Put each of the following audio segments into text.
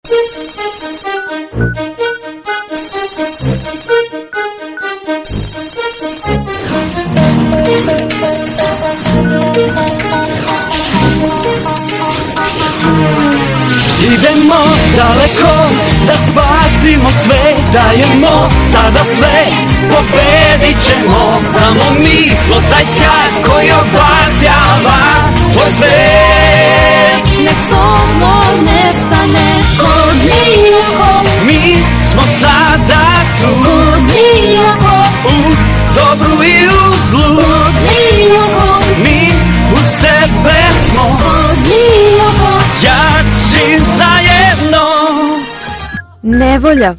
Idemo daleko da spasimo sve, dajemo sada sve, pobedit ćemo. Samo mi smo taj sjaj koji obasjava tvoj svet. Nek svo zlo nestane od nijako. Mi smo sada tu, od nijako. u dobru i u zlu. Od nijako. Mi uz tebe smo, od nijako. jači zajedno. Nevolja.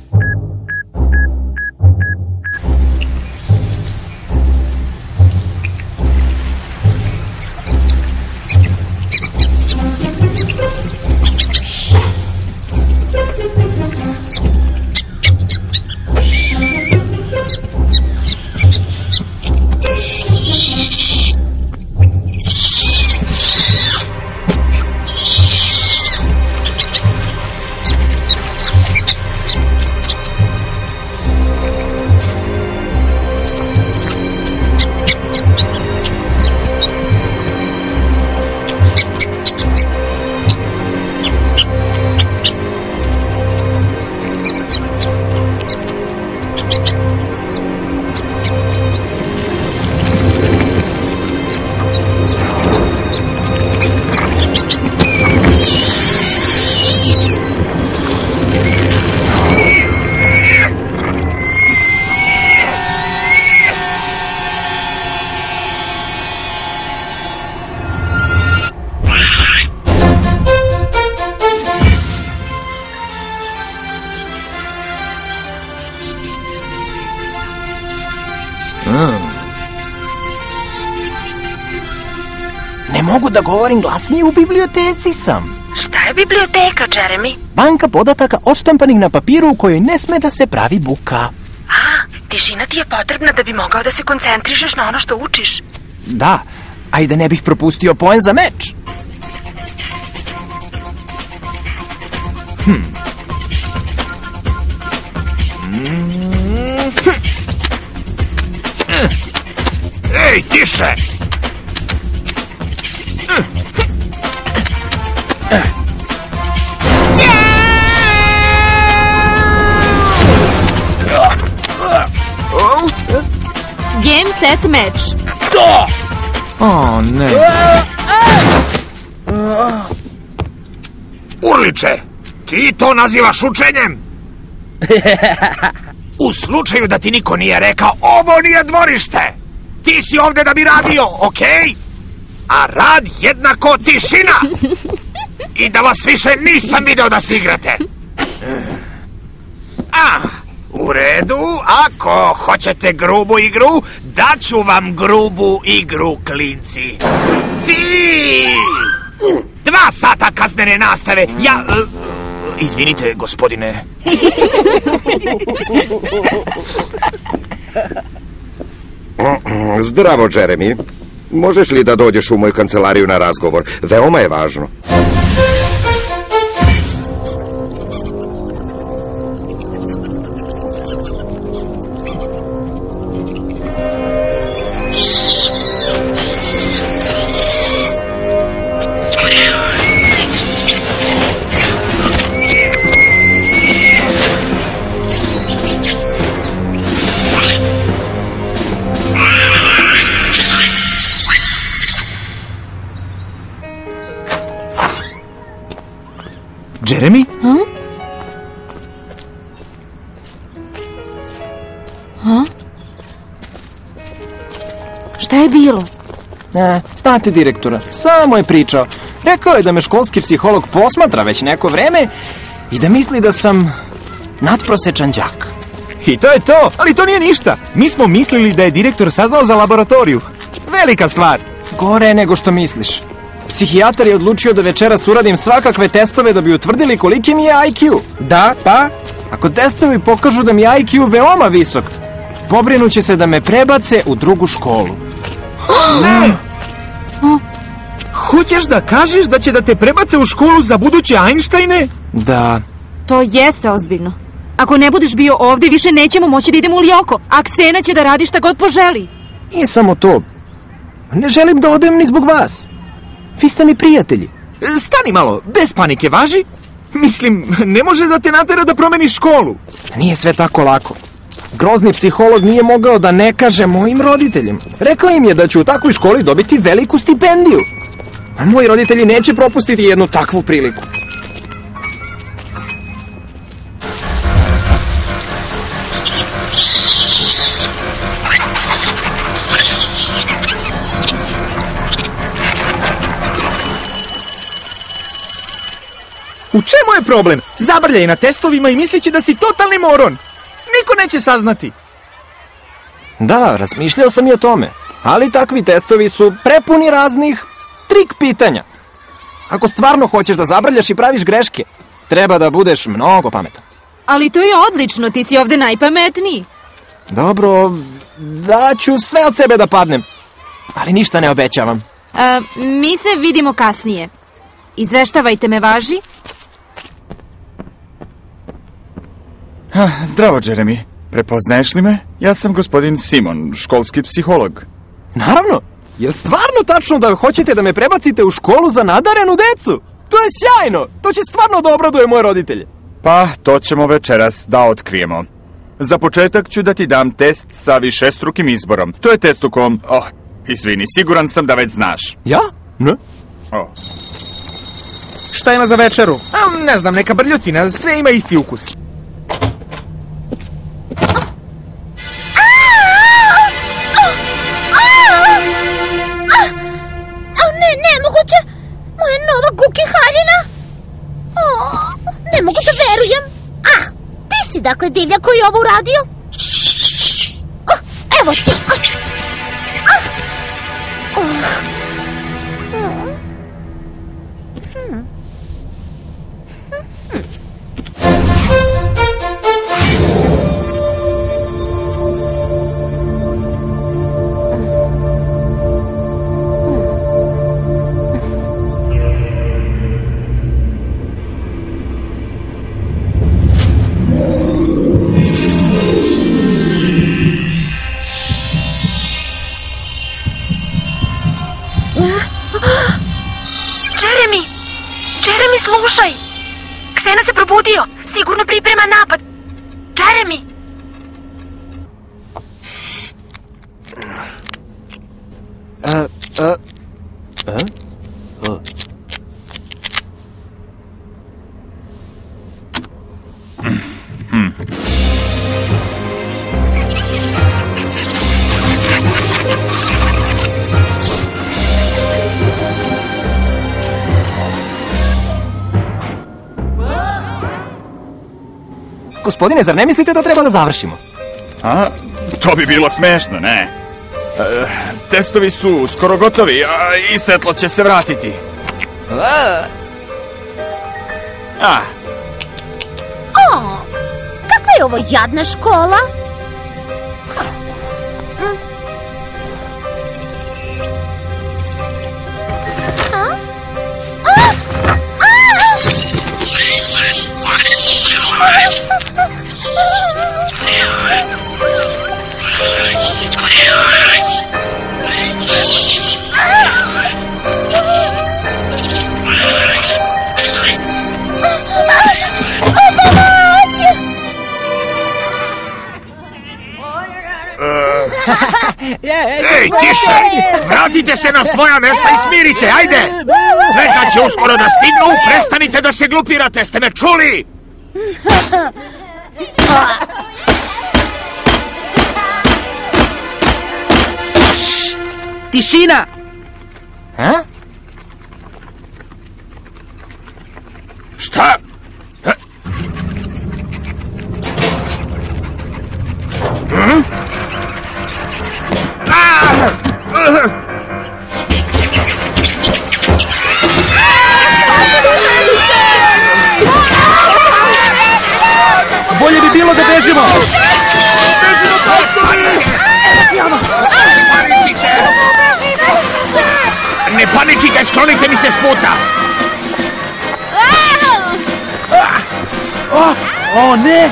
Ne mogu da govorim glasnije, u biblioteci sam. Šta je biblioteka, Jeremy? Banka podataka odštampanih na papiru u kojoj ne sme da se pravi buka. Tišina ti je potrebna da bi mogao da se koncentrišeš na ono što učiš. Da, a i da ne bih propustio poen za meč. Ej, tiše! Game, set, match. O, ne. Urliče, ti to nazivaš učenjem? U slučaju da ti niko nije rekao, ovo nije dvorište. Ti si ovde da bi radio, okej? A rad jednako tišina. I da vas više nisam video da se igrate. U redu, ako hoćete grubu igru, daću vam grubu igru, klinci. Ti! 2 sata kaznene nastave. Izvinite, gospodine. Zdravo, Jeremy. Možeš li da dođeš u moju kancelariju na razgovor? Veoma je važno. Jeremy? Šta je bilo? Znate direktora, samo je pričao. Rekao je da me školski psiholog posmatra već neko vreme i da misli da sam nadprosečan đak. I to je to, ali to nije ništa. Mi smo mislili da je direktor saznao za laboratoriju. Velika stvar. Gore nego što misliš. Psihijatar je odlučio da večeras uradim svakakve testove da bi utvrdili koliki mi je IQ. Da, pa, ako testovi pokažu da mi je IQ veoma visok, pobrinuće se da me prebace u drugu školu. Ne! Hoćeš da kažeš da će da te prebace u školu za buduće Einsteine? Da, To jeste ozbiljno. Ako ne budeš bio ovde, više nećemo moći da idemo u Ljoko. A Ksena će da radi šta god poželi. Nije samo to. Ne želim da odem ni zbog vas. Vi ste mi prijatelji. Stani malo, bez panike, važi? Mislim, ne može da te natera da promeniš školu. Nije sve tako lako. Grozni psiholog nije mogao da ne kaže mojim roditeljima. Rekao im je da ću u takvoj školi dobiti veliku stipendiju. A moji roditelji neće propustiti jednu takvu priliku. U čemu je problem? Zabrljaj na testovima i misliće da si totalni moron. Niko neće saznati. Da, razmišljao sam i o tome. Ali takvi testovi su prepuni raznih trik pitanja. Ako stvarno hoćeš da zabrljaš i praviš greške, treba da budeš mnogo pametan. Ali to je odlično, ti si ovde najpametniji. Dobro, daću sve od sebe da padnem. Ali ništa ne obećavam. Mi se vidimo kasnije. Izveštavajte me, važi? Zdravo, Jeremy. Prepoznaješ li me? Ja sam gospodin Simon, školski psiholog. Naravno. Je li stvarno tačno da hoćete da me prebacite u školu za nadarenu decu? To je sjajno. To će stvarno da obraduje moje roditelje. Pa, to ćemo večeras da otkrijemo. Za početak ću da ti dam test sa višestrukim izborom. To je test u kom... izvini, siguran sam da već znaš. Ja? Ne? Šta ima za večeru? Ne znam, neka brljotina, sve ima isti ukus. Nemoguće! Moja nova Guki haljina! Ne mogu da verujem! Ti si dakle divlja koji je ovo uradio? Evo ti! Jeremy, slušaj! Ksena se probudio! Sigurno priprema napad! Jeremy! Gospodine, zar ne mislite da treba da završimo? To bi bilo smešno, ne? Testovi su skoro gotovi, i svetlo će se vratiti. Kakva je ovo jadna škola? Ej, tiše! Vratite se na svoja mesta i smirite, ajde! Sveća će uskoro da stignu, prestanite da se glupirate, ste me čuli? Tišina! Šta? Bolje bi bilo da bežimo! Ne paničite, sklonite mi se s puta! O, ne!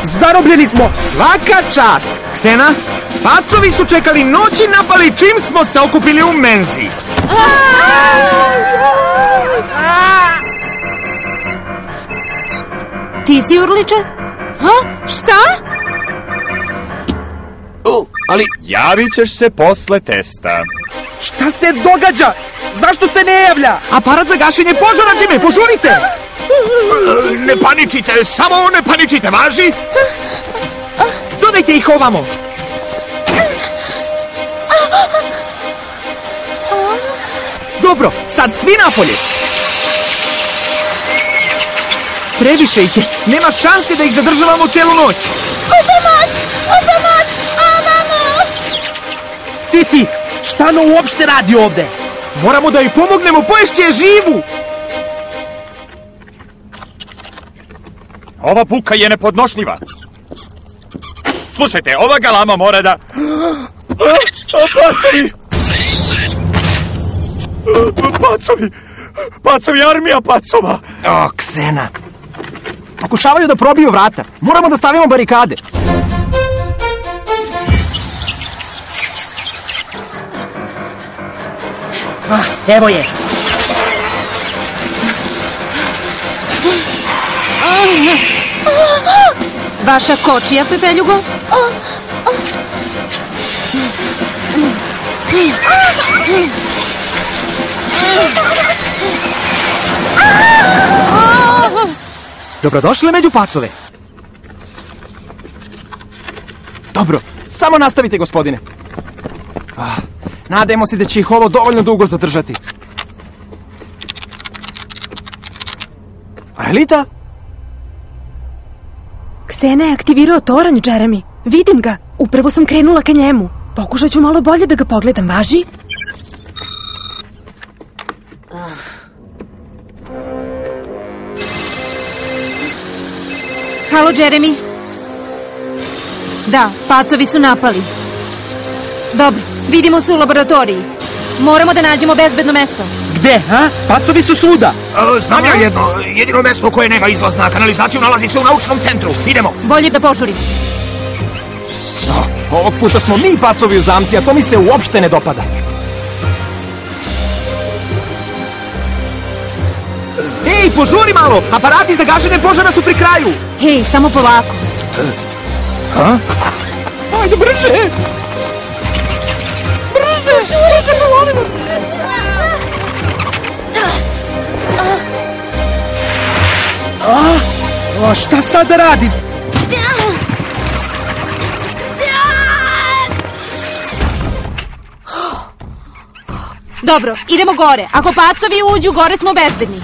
Zarobljeni smo! Svaka čast! Ksena, pacovi su čekali noć i napali čim smo se okupili u menzi. Ti si Urliče? Šta? Ali javit ćeš se posle testa. Šta se događa? Zašto se ne javlja? Aparat za gašenje požara, Jimmy, požurite! Ne paničite, samo ne paničite, važi? Dodajte ih ovamo. Dobro, sad svi napolje. Previše ih je. Nema šanse da ih zadržavamo celu noć. U pomoć! Sisi, šta ono uopšte radi ovde? Moramo da joj pomognemo, poješće je živu. Ova buka je nepodnošljiva. Slušajte, ova galama mora da... Pacovi! Pacovi, armija pacova! O, Ksena. Pokušavaju da probiju vrata. Moramo da stavimo barikade. Evo je. Vaša kočija, Pepeljugo? Dobrodošli među pacove. Dobro, samo nastavite, gospodine. Nadajmo se da će ih ovo dovoljno dugo zadržati. A Elita? Ksena je aktivirao toranj, Jeremy. Vidim ga. Upravo sam krenula ka njemu. Pokušat ću malo bolje da ga pogledam, važi? Halo, Jeremy. Da, pacovi su napali. Dobro, vidimo se u laboratoriji. Moramo da nađemo bezbedno mesto. Gde, ha? Pacovi su svuda. Znam ja jedino mesto koje nema izlaz na kanalizaciju nalazi se u naučnom centru. Idemo. Bolje da požurim. Ovog puta smo mi pacovi u zamci, a to mi se uopšte ne dopada. Ej, požuri malo! Aparati za gašenje požara su pri kraju! Hej, samo polako. Ajde, brže! A šta sad da radim? Dobro, idemo gore. Ako pacovi uđu, gore smo bezbedni.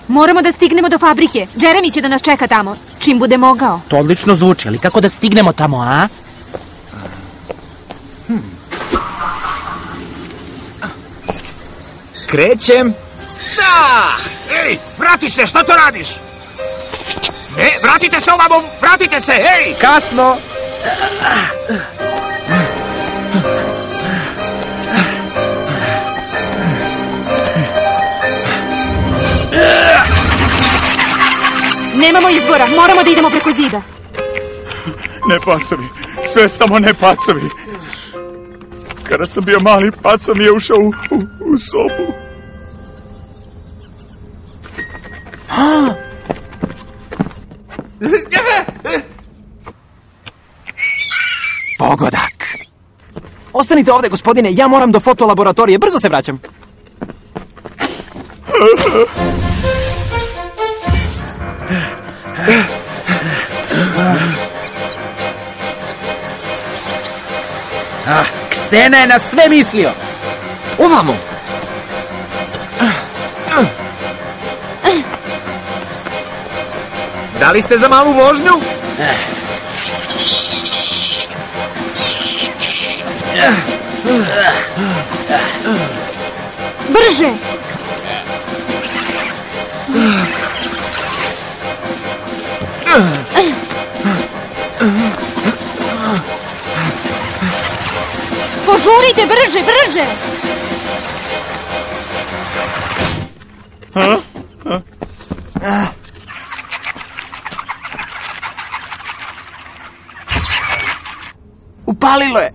Moramo da stignemo do fabrike. Jeremy će da nas čeka tamo, čim bude mogao. To odlično zvuči, ali kako da stignemo tamo, a? Krećem. Da! Ej, vrati se, šta to radiš? Ne, vratite se ovamo, vratite se, ej! Kasno! Nemamo izbora, moramo da idemo preko zida. Ne pacovi, sve samo ne pacovi. Kada sam bio mali, pacov mi je ušao u sobu. Pogodak. Ostanite ovde, gospodine, ja moram do fotolaboratorije, brzo se vraćam. Ksena je na sve mislio. Ovamo. Da li ste za malu vožnju? Brže! Požurite, brže, brže! Upalilo je.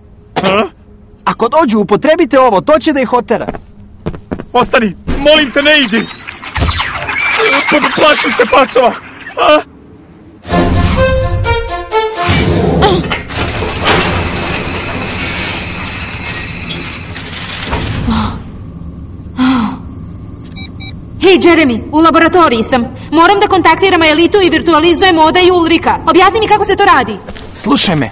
Ako dođu, upotrebite ovo, to će da ih otera. Ostani, molim te, ne idi. Plašim se pacova. Hej, Jeremy, u laboratoriji sam. Moram da kontaktiram Elitu i virtualizujem Oda i Ulrika. Objasni mi kako se to radi. Slušaj me.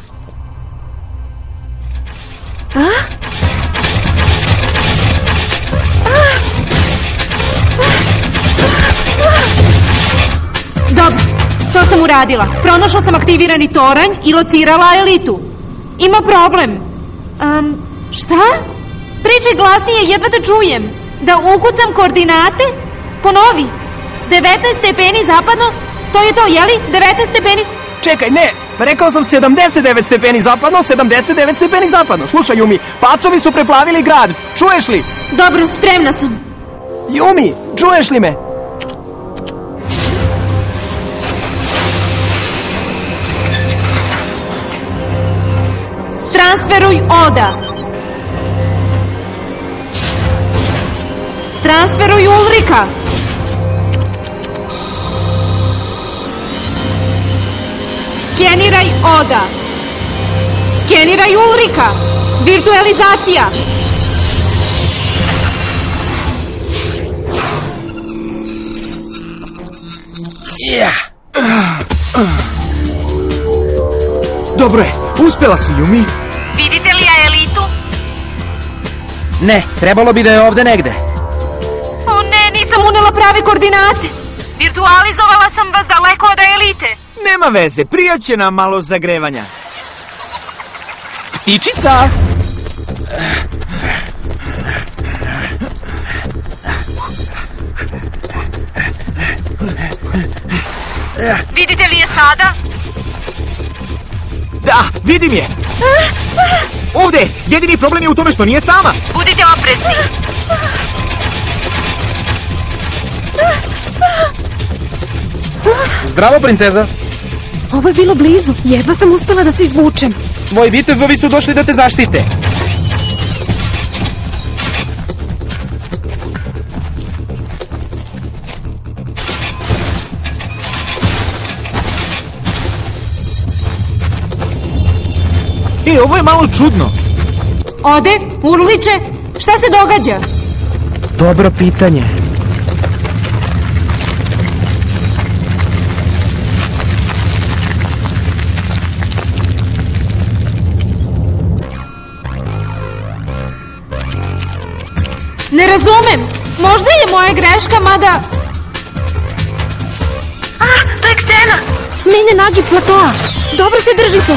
Dobro, to sam uradila. Pronašla sam aktivirani toranj i locirala Elitu. Ima problem. Šta? Pričaj glasnije, jedva da čujem. Da ukucam koordinate? Ponovi. 19 stepeni zapadno? To je to, jeli? 19 stepeni... Čekaj, ne, rekao sam 79 stepeni zapadno, 79 stepeni zapadno. Slušaj, Yumi, pacovi su preplavili grad, čuješ li? Dobro, spremna sam. Yumi, čuješ li me? Transferuj Oda. Transferuj Ulrika. Skeniraj Oda. Skeniraj Ulrika. Virtualizacija. Dobro je, uspela si, Yumi. Vidite li ja Elitu? Ne, trebalo bi da je ovde negde. O ne, nisam unela prave koordinate. Virtualizovala sam vas daleko od Elite. Nema veze, prijaće nam malo zagrevanja. Ptičica! Vidite li je sada? Da, vidim je. Ovde, jedini problem je u tome što nije sama. Budite oprezni. Zdravo, princeza. Ovo je bilo blizu, jedva sam uspela da se izvučem. Tvoji vitezovi su došli da te zaštite. Ovo je malo čudno. Ode, urliče, šta se događa? Dobro pitanje. Ne razumem, možda je moja greška, mada... To je Ksena! Menja nagib platoa. Dobro se držite.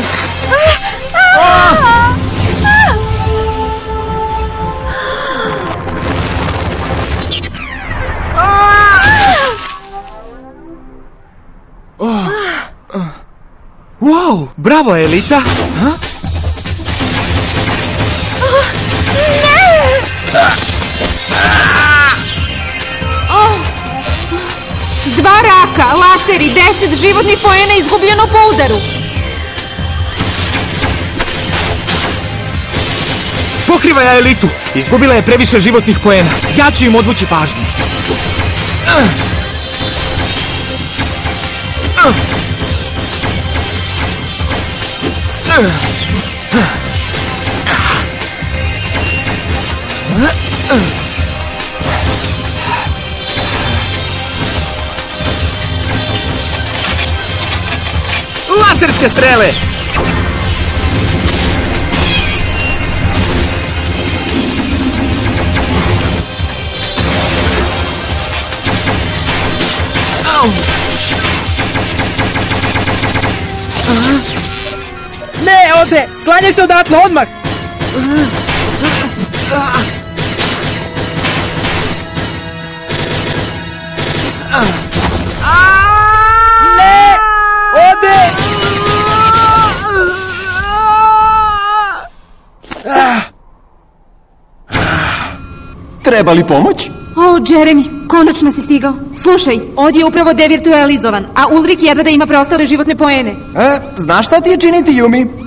Wow, bravo, Elita. Dva raka, laseri, 10 životnih poena izgubljeno po udaru. Pokrivaj ja Elitu. Izgubila je previše životnih poena. Ja ću im odvući pažnju. Laserske strele! Ne, ode! Sklanjaj se odatle, odmah! Ne! Ode! Treba li pomoć? O, Jeremy, konačno si stigao. Slušaj, Od je upravo devirtualizovan, a Ulrik jedva da ima preostale životne poene. Znaš šta ti je činiti, Yumi?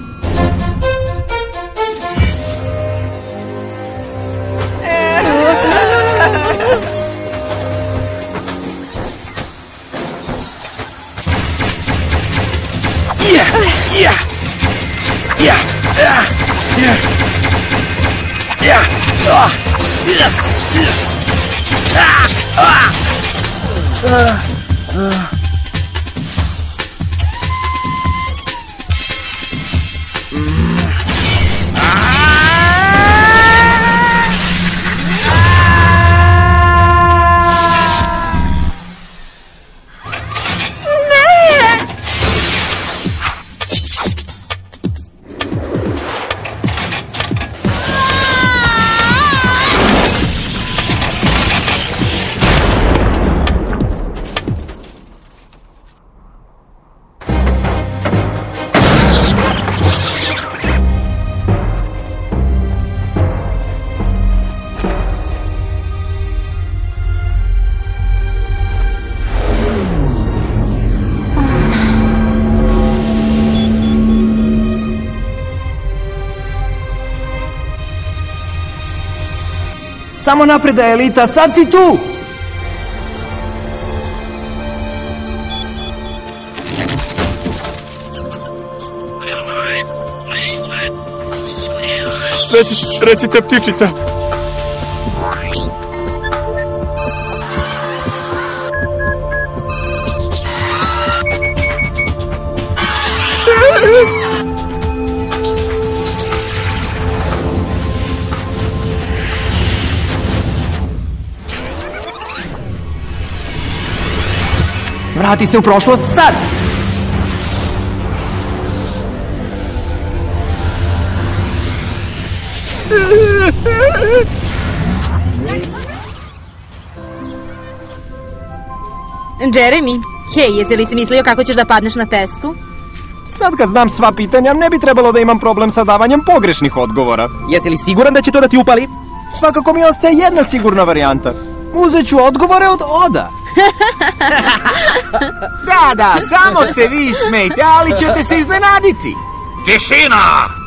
Samo napred, Elita, sad si tu! Recite, ptičica. Vrati se u prošlost sad! Jeremy, hej, jesi li si mislio kako ćeš da padneš na testu? Sad kad znam sva pitanja, ne bi trebalo da imam problem sa davanjem pogrešnih odgovora. Jesi li siguran da će to da ti upali? Svakako mi ostaje jedna sigurna varijanta. Uzet ću odgovore od Oda. Da, samo se vi smejte, ali ćete se iznenaditi. Tišina!